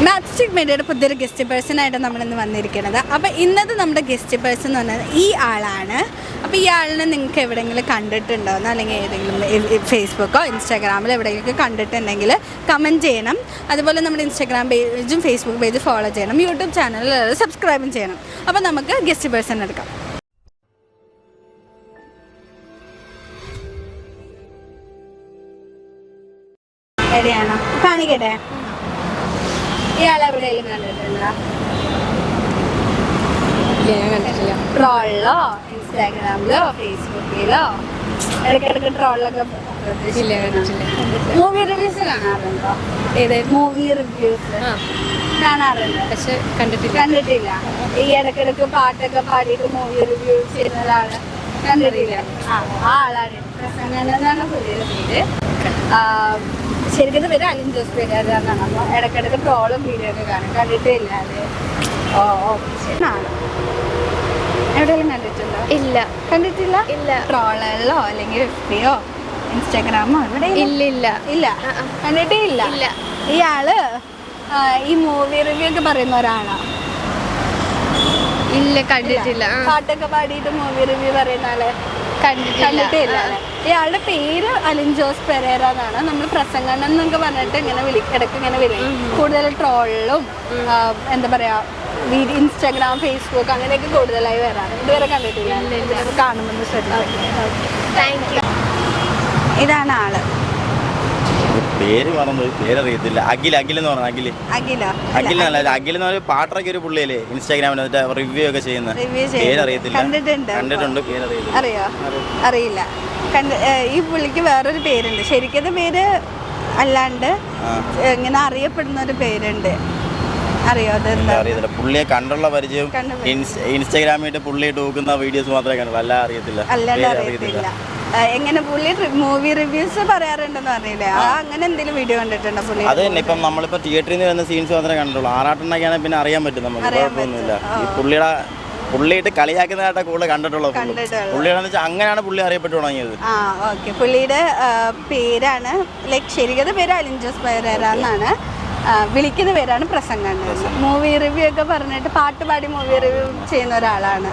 മാപ്സ്റ്റിക് മീഡിയയുടെ പുതിയൊരു ഗസ്റ്റ് പേഴ്സണായിട്ട് നമ്മളിന്ന് വന്നിരിക്കുന്നത്. അപ്പോൾ ഇന്നത്തെ നമ്മുടെ ഗസ്റ്റ് പേഴ്സൺ എന്ന് പറഞ്ഞാൽ ഈ ആളാണ്. അപ്പോൾ ഈ ആളിനെ നിങ്ങൾക്ക് എവിടെയെങ്കിലും കണ്ടിട്ടുണ്ടോയെന്നോ അല്ലെങ്കിൽ ഏതെങ്കിലും ഫേസ്ബുക്കോ ഇൻസ്റ്റാഗ്രാമിലോ എവിടെയെങ്കിലും കണ്ടിട്ടുണ്ടെങ്കിൽ കമൻറ്റ് ചെയ്യണം. അതുപോലെ നമ്മുടെ ഇൻസ്റ്റാഗ്രാം പേജും ഫേസ്ബുക്ക് പേജും ഫോളോ ചെയ്യണം. യൂട്യൂബ് ചാനൽ സബ്സ്ക്രൈബും ചെയ്യണം. അപ്പോൾ നമുക്ക് ഗസ്റ്റ് പേഴ്സൺ എടുക്കാം. എവിടെയാണോ കാണിക്കട്ടെ? ഇയാളെവിടെയെങ്കിലും കണ്ടിട്ടുണ്ടോ? ട്രോളിലോ ഇൻസ്റ്റാഗ്രാമിലോ ഫേസ്ബുക്കിലോ ഇടയ്ക്കിടയ്ക്ക് ട്രോളിലൊക്കെ മൂവി റിവ്യൂസ് കാണാറുണ്ടോ? മൂവി റിവ്യൂസ് കാണാറുണ്ട്, പക്ഷെ കണ്ടിട്ടില്ല. ഈ ഇടയ്ക്കിടയ്ക്ക് പാട്ടൊക്കെ പാടിയിട്ട് മൂവി റിവ്യൂ ചെയ്യുന്ന ഒരാള് കണ്ടിട്ടില്ല. ആ ആളാണ് പ്രസംഗനാണ് പുതിയൊരു പേര്. ശരിക്കും പേര് അലിൻ ജോസ് പെരേരയാണ്. അപ്പോൾ ഇടയ്ക്കിടയ്ക്ക് ട്രോളും വീഡിയോ ഒക്കെ കാണും. കണ്ടിട്ടില്ല അത്. എവിടെയെങ്കിലും കണ്ടിട്ടുണ്ടോ? ഇല്ല, കണ്ടിട്ടില്ല. ഇല്ല. ട്രോളുകളിലോ അല്ലെങ്കിൽ FBയോ ഇൻസ്റ്റാഗ്രാമോ എവിടെ? ഇല്ല, കണ്ടിട്ടേ ഇല്ല. ഇയാള് ഈ മൂവി റിവ്യൂ ഒക്കെ പറയുന്ന ഒരാളാ? ഇല്ല, കണ്ടിട്ടില്ല. പാട്ടൊക്കെ പാടിയിട്ട് മൂവി റിവ്യൂ പറയുന്ന ആള് കണ്ടിട്ടേ ഇല്ല. ഇയാളുടെ പേര് അലിൻ ജോസ് പെരേര എന്നാണ്. നമ്മൾ പ്രസംഗം എന്നൊക്കെ പറഞ്ഞിട്ട് ഇങ്ങനെ ഇടയ്ക്ക് ഇങ്ങനെ വരും. കൂടുതൽ ട്രോളിലും എന്താ പറയാ ഇൻസ്റ്റാഗ്രാം ഫേസ്ബുക്ക് അങ്ങനെയൊക്കെ കൂടുതലായി വരാറ്. ഇതുവരെ കണ്ടിട്ടില്ല. കാണുമെന്ന് ശ്രദ്ധിക്കും. ഇതാണ് ആള്. പേര് പറഞ്ഞത് പേരറിയത്തില്ല. അഖിൽ എന്ന് പറഞ്ഞ അഖിൽ എന്ന് പറഞ്ഞ പാട്ടൊക്കെ ഒരു പുള്ളിയല്ലേ ഇൻസ്റ്റാഗ്രാമിൽ റിവ്യൂ ഒക്കെ ചെയ്യുന്ന. പേരറിയത്തില്ല. കണ്ടിട്ടുണ്ട്, പേരറിയില്ല. അറിയില്ല. ഈ പുള്ളിക്ക് വേറൊരു പേരുണ്ട്. ശരിക്കത്തെ പേര് അല്ലാണ്ട് ഇങ്ങനെ അറിയപ്പെടുന്ന ഒരു പേരുണ്ട്. അറിയോ? അറിയത്തില്ല. പുള്ളിയെ കണ്ടുള്ള പരിചയം ഇൻസ്റ്റാഗ്രാമിൽ പുള്ളിയിട്ട് നോക്കുന്ന വീഡിയോസ് മാത്രമേ കണ്ടുള്ളൂ. അല്ലാണ്ട് അറിയത്തില്ല. എങ്ങനെ പുള്ളി മൂവി റിവ്യൂസ് പറയാറുണ്ടെന്ന് അറിയില്ലേ? അങ്ങനെ എന്തെങ്കിലും വീഡിയോ കണ്ടിട്ടുണ്ടോ പുള്ളി? അത് തന്നെ. ഇപ്പം നമ്മളിപ്പോൾ തിയേറ്ററിൽ നിന്ന് വരുന്ന സീൻസ് മാത്രമേ കണ്ടുള്ളൂ. ആറാട്ടെണ്ണൊക്കെയാണെങ്കിൽ പിന്നെ അറിയാൻ പറ്റും നമുക്ക്. കുഴപ്പമൊന്നുമില്ല. ഈ പുള്ളിയിട്ട് കളിയാക്കുന്നതായിട്ട് കൂടുതൽ കണ്ടിട്ടുള്ളൂ. പുള്ളിയാണെന്ന് വെച്ചാൽ അങ്ങനെയാണ് പുള്ളി അറിയപ്പെട്ടു തുടങ്ങിയത്. ഓക്കെ. പുള്ളിയുടെ പേരാണ് ശരിക്കത്തെ പേര് അലിൻ ജോസ് പെരേര എന്നാണ്. വിളിക്കുന്ന പേരാണ് പ്രസംഗം. മൂവി റിവ്യൂ ഒക്കെ പറഞ്ഞിട്ട് പാട്ട് പാടി മൂവി റിവ്യൂ ചെയ്യുന്ന ഒരാളാണ്.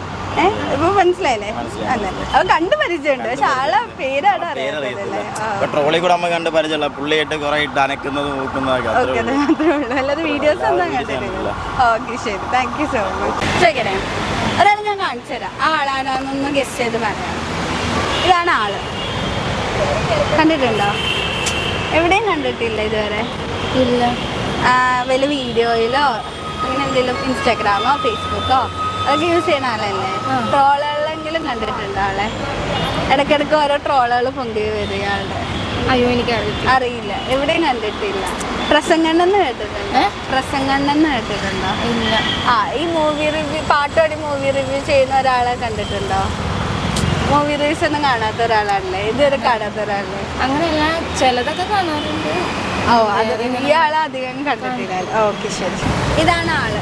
ഇപ്പൊ മനസ്സിലായില്ലേ? അതെ, അത് കണ്ടു പരിചയമുണ്ട്, പക്ഷെ ആളെ പേരാണ് അറിയാത്തല്ലേ. ട്രോളി കൂടെ നമ്മൾ കണ്ട് പരിചയമുള്ള പുള്ളിയായിട്ട് കുറെ ഇട്ട് അനക്കുന്നത് നോക്കുന്നതൊക്കെ മാത്രമേ ഉള്ളൂ. അല്ലാതെ വീഡിയോസ് ഒന്നും കണ്ടിട്ടില്ല. ഓക്കെ, ശരി, താങ്ക് യു സോ മച്ച്. ചോദിക്കണേ, ഒരാൾ ഞാൻ കാണിച്ചു തരാം. ആ ആളാണെന്നൊന്ന് ഗസ്റ്റ് ചെയ്ത് പറയാം. ഇതാണ് ആള്. കണ്ടിട്ടുണ്ടോ? എവിടെയും കണ്ടിട്ടില്ല ഇതുവരെ? ഇല്ല. വല്ല വീഡിയോയിലോ അങ്ങനെ എന്തെങ്കിലും ഇൻസ്റ്റാഗ്രാമോ ഫേസ്ബുക്കോ അതൊക്കെ യൂസ് ചെയ്യുന്ന ആളല്ലേ? ട്രോളുകളിലെങ്കിലും കണ്ടിട്ടുണ്ടോ ആളെ? ഇടയ്ക്കിടയ്ക്ക് ഓരോ ട്രോളുകൾ പൊങ്കി വരിക ആളുടെ. അയ്യോ, എനിക്ക് അറിയില്ല. എവിടെയും കണ്ടിട്ടില്ല. പ്രസംഗണ്ണെന്ന് കേട്ടിട്ടുണ്ടോ? ഇല്ല. ഈ മൂവി റിവ്യൂ പാട്ടോടി മൂവി റിവ്യൂ ചെയ്യുന്ന ഒരാളെ കണ്ടിട്ടുണ്ടോ? മൂവി റിവ്യൂസ് ഒന്നും കാണാത്ത ഒരാളാണല്ലേ? ഇതുവരെ കാണാത്ത ഒരാളല്ലേ? അങ്ങനെയല്ല, ചിലതൊക്കെ കാണാറുണ്ട്. അത് ഈ ആളെ അധികം കണ്ടിട്ടില്ല. ഓക്കെ, ശരി. ഇതാണ് ആള്.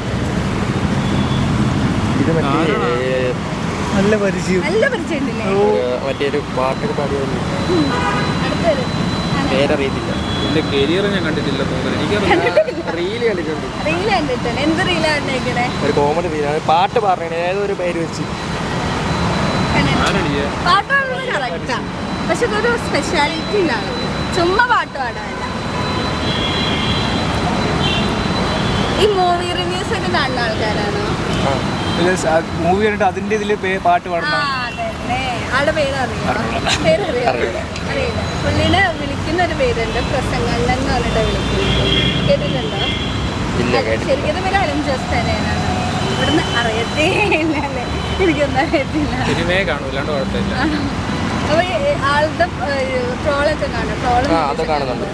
നല്ല പരിചയം ഉണ്ടല്ലേ? മറ്റൊരു പാട്ടൊക്കെ പാടിയതല്ലേ? പേരറിയത്തില്ല. എന്റെ കരിയർ ഞാൻ കണ്ടിട്ടില്ല തോന്നുന്നു. റീല് കണ്ടിട്ടുണ്ട്. എന്ത് റീലാ കണ്ടേക്കണേ? ഒരു കോമഡി റീലാണ്. പാട്ട് പറഞ്ഞേ ഏതൊരു പേര് വെച്ച് പാട്ട് പാടുന്നത് കറക്റ്റാ, പക്ഷെ ഇതൊരു സ്പെഷ്യാലിറ്റി ഇല്ലാണ്. ചുമ്മാ പാട്ട് പാടാനല്ല. ഈ മൂവി റിവ്യൂസ് ഒക്കെ കാണുന്ന ആൾക്കാരാണോ? മൂവി കണ്ടിട്ട് അതിന്റെ ഇതില് പാട്ട് പാടണം. ആളുടെ പേരറിയോ? അറിയില്ല. പുള്ളിനെ വിളിക്കുന്ന ഒരു പേരുണ്ട്, പ്രസംഗണ്ണൻ എന്ന് പറഞ്ഞിട്ട് വിളിക്കുന്നത്. കേട്ടിട്ടുണ്ടോ? ശരിക്കും പേര് അലിൻ ജോസ് പെരേരയാണ്. ഇവിടുന്ന് അറിയത്തേ ഇല്ലല്ലേ? എനിക്കൊന്നും അറിയത്തില്ല. സിനിമയെ കാണൂല്ലാണ്ട് കുഴപ്പമില്ല. അപ്പൊ ആളുടെ ട്രോളൊക്കെ കാണും. അത് കാണുന്നുണ്ട്.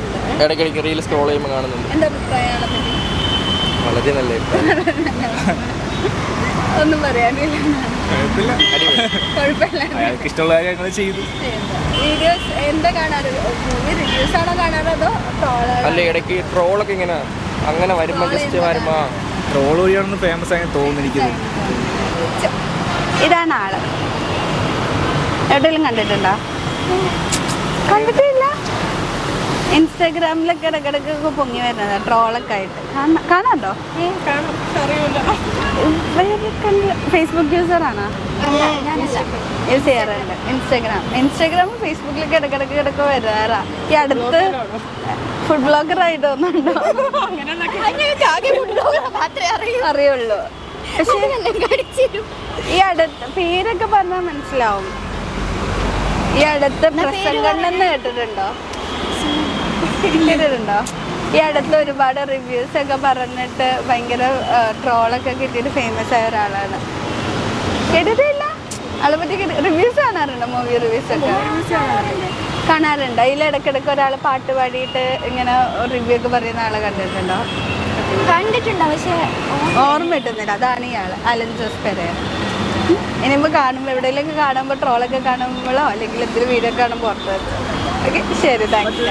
ഇടയ്ക്കിടയ്ക്ക് റീൽ സ്ക്രോൾ ചെയ്യുമ്പോൾ കാണുന്നുണ്ട്. എന്താ അഭിപ്രായമാണ്? വളരെ നല്ല ഒന്നും പറയാനില്ല. കുഴപ്പമില്ല. ഇഷ്ടമുള്ള കാര്യങ്ങൾ ചെയ്തു. വീഡിയോസ് എന്താ കാണാറ്? മൂവി റിവ്യൂസ് ആണോ കാണാറ് അതോ ട്രോളാണോ? അല്ല, ഇടയ്ക്ക് ട്രോളൊക്കെ ഇങ്ങനെ അങ്ങനെ വരുമ്പോൾ ജസ്റ്റ് വരുമ്പോൾ ട്രോൾ വഴിയാണെന്ന് ഫേമസ് ആയി തോന്നിയിരിക്കുന്നത്. ഇതാണ് ആള്. എവിടെയെങ്കിലും കണ്ടിട്ടുണ്ടോ? കണ്ടിട്ടില്ല. ഇൻസ്റ്റാഗ്രാമിലൊക്കെ ഇടക്കിടക്കൊക്കെ പൊങ്ങി വരുന്നത് ട്രോളൊക്കെ ആയിട്ട് കാണാണ്ടോ? ഫേസ്ബുക്ക് യൂസറാണോ? യൂസ് ചെയ്യാറുണ്ട് ഇൻസ്റ്റാഗ്രാം ഫേസ്ബുക്കിലൊക്കെ ഇടക്കിടക്ക് വരാറാ. ഈ അടുത്ത് ഫുഡ് ബ്ലോഗർ ആയിട്ട് ഒന്നുണ്ടോ? അറിയുള്ളൂ. പക്ഷെ ഈ അടുത്ത് പേരൊക്കെ പറഞ്ഞാൽ മനസ്സിലാവും. ഈ അടുത്ത് പ്രസംഗണ്ണെന്ന് കേട്ടിട്ടുണ്ടോ? ഈ അടുത്ത് ഒരുപാട് റിവ്യൂസ് ഒക്കെ പറഞ്ഞിട്ട് ഭയങ്കര ട്രോളൊക്കെ കിട്ടിയിട്ട് ഫേമസ് ആയ ഒരാളാണ്. കേട്ടിട്ടില്ല? ആളെ പറ്റി റിവ്യൂസ് കാണാറുണ്ടോ? മൂവി റിവ്യൂസ് ഒക്കെ കാണാറുണ്ട്. അതിൽ ഇടയ്ക്കിടയ്ക്ക് ഒരാൾ പാട്ട് പാടിയിട്ട് ഇങ്ങനെ റിവ്യൂ ഒക്കെ പറയുന്ന ആളെ കണ്ടിട്ടുണ്ടോ? പക്ഷെ ഓർമ്മ കിട്ടുന്നില്ല. അതാണ് ഇയാൾ, അലൻ ജോസ് പെരേര. ഇനിയിപ്പോൾ കാണുമ്പോൾ എവിടെയെങ്കിലും കാണുമ്പോൾ ട്രോളൊക്കെ കാണുമ്പോഴോ അല്ലെങ്കിൽ എന്തെങ്കിലും വീഡിയോ കാണുമ്പോൾ ഓർത്ത് വെച്ചോ. ഓക്കെ, ശരി, താങ്ക് യു.